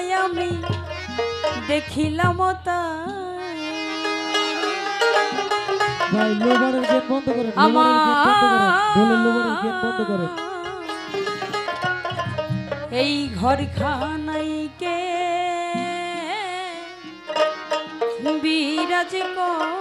নাই আমি দেখিলাম ভাই লোবারের গেট বন্ধ করেন, লোবারের গেট বন্ধ করেন। এই ঘর খানাইকে বিরাজ করে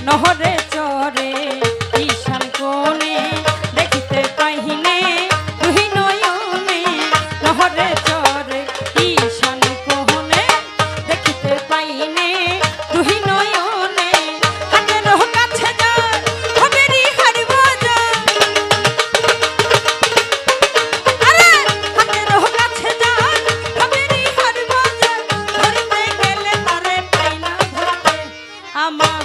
নহরে চরে ঈশান কোণে দেখিতে পাইনে দুই নয়নে নহরে চরে ঈশান কোণে দেখিতে পাইনে দুই নয়নে হাতের কাছে যায় হবেরি হারিব যায় আরে হাতের কাছে যায় হবেরি হারিব যায় ধরতে গেলে তারে পাই না ধরতে আমার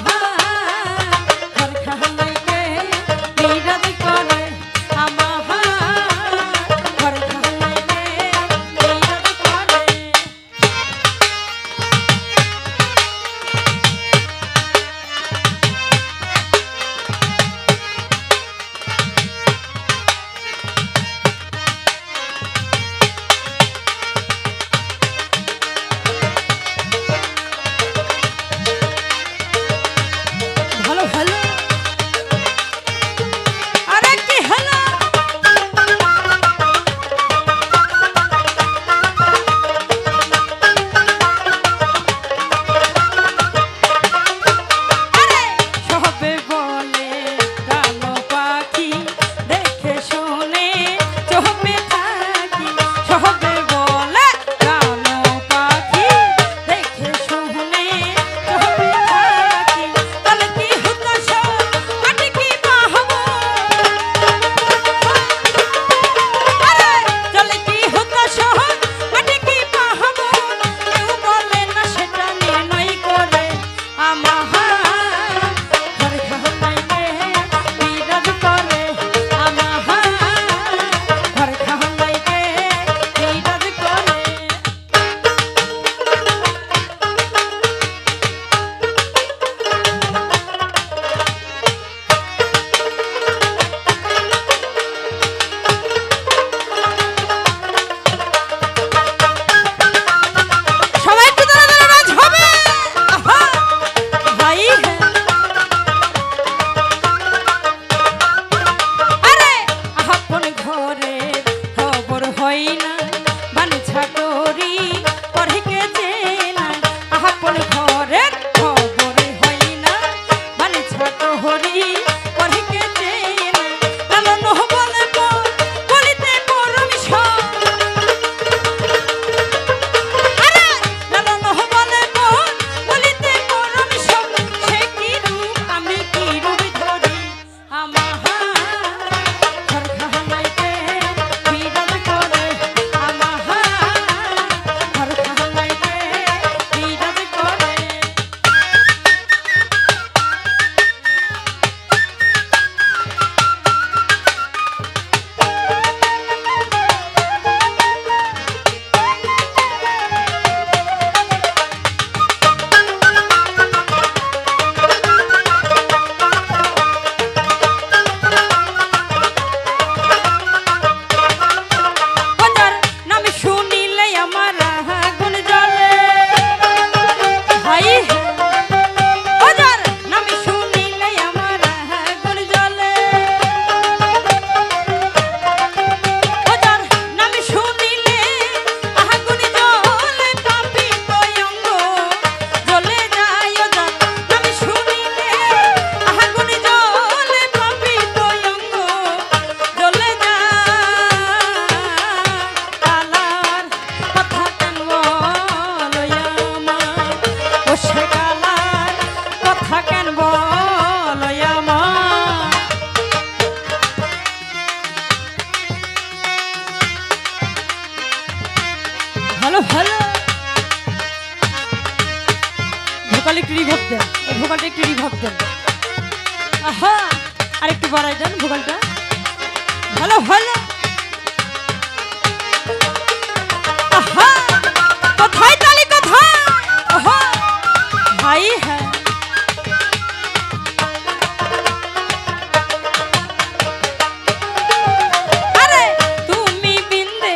ভালো ভালো ভোকাল একটু রিভাব দেন, এই ভোকালটা একটু রিভাব দেন। আহা আরেকটু বাড়াই দেন ভোকালটা। ভালো ভালো আহা কোথায় তালি কোথায়? আহা ভাই হ্যাঁ আরে তুমি বিন্দে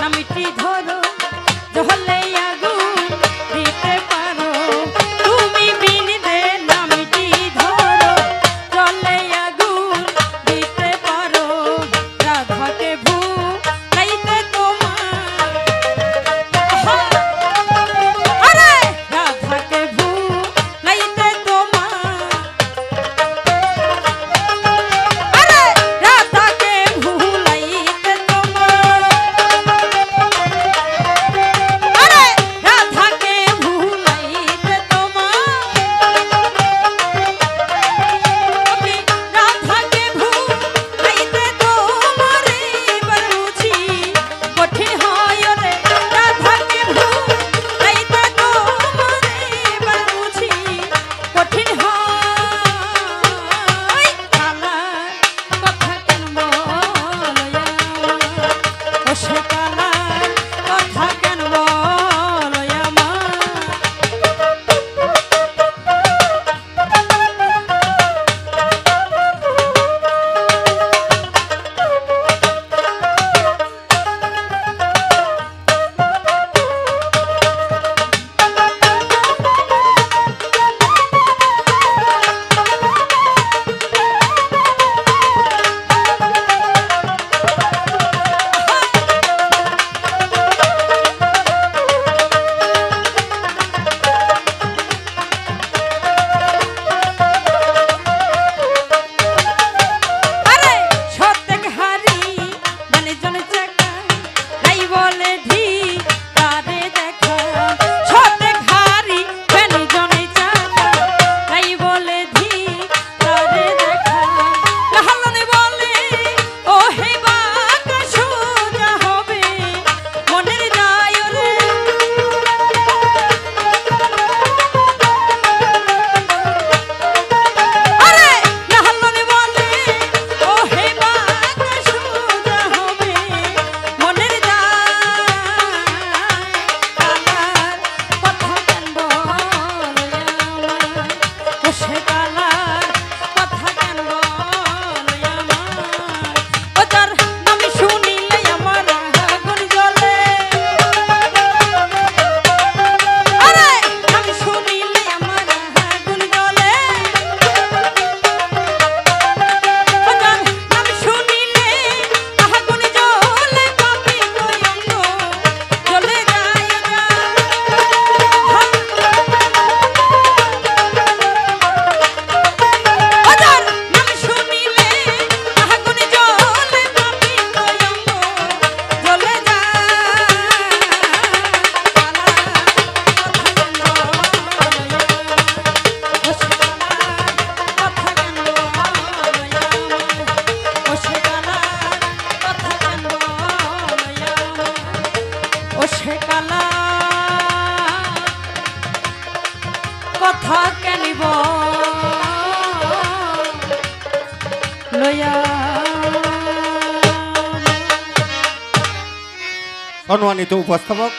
না মিটি ধরো জহলে আগুন দিতে পারো। তুমি বিন্দে না মিটি ধরো জলে আগুন দিতে পারো। রাধাকে ভুলাইতে তোমার আহা আরে রাধাকে ভুলাইতে তোমার আরে রাধাকে ভুলাইতে তোমার আরে রাধাকে ভুলাইতে তোমার আমি রাধাকে ভুলাইতে তোমার এবার বুঝি কঠিন হয় রে। রাধাকে ভুলাইতে তোমার এবার বুঝি কঠিন হয়। কালার কথা কেন বলো ও সে কালার কথা কেন বলো আমার? আরে সতেক হারি জানে জনে চাকা তাই বলে ধি তারে দেখা। সতেক হারি জানে জনে চাকা তাই বলে ধি তারে দেখা। লাহালনে বলে ও হে বাঁকা সোজা হবে মনের যায় রে। আরে লাহালনে বলে ও হে বাঁকা সোজা হবে মনের যায়। কালার কথা কেন বলো আমার? ও সে কালার কথা কেন বলো আমার? ও যার নাম শুনিলে আমার আগুন জ্বলে। আরে নাম শুনিলে আমার আগুন জ্বলে। ও যার নাম শুনিলে আগুন জ্বলে পাপি অঙ্গ জ্বলে যায় যা। ও যার নাম শুনিলে আগুন জ্বলে পাপি অঙ্গ জ্বলে যায়। ও সে কালার কথা কেন বলো আমার? সম্মানিত উপস্থাপক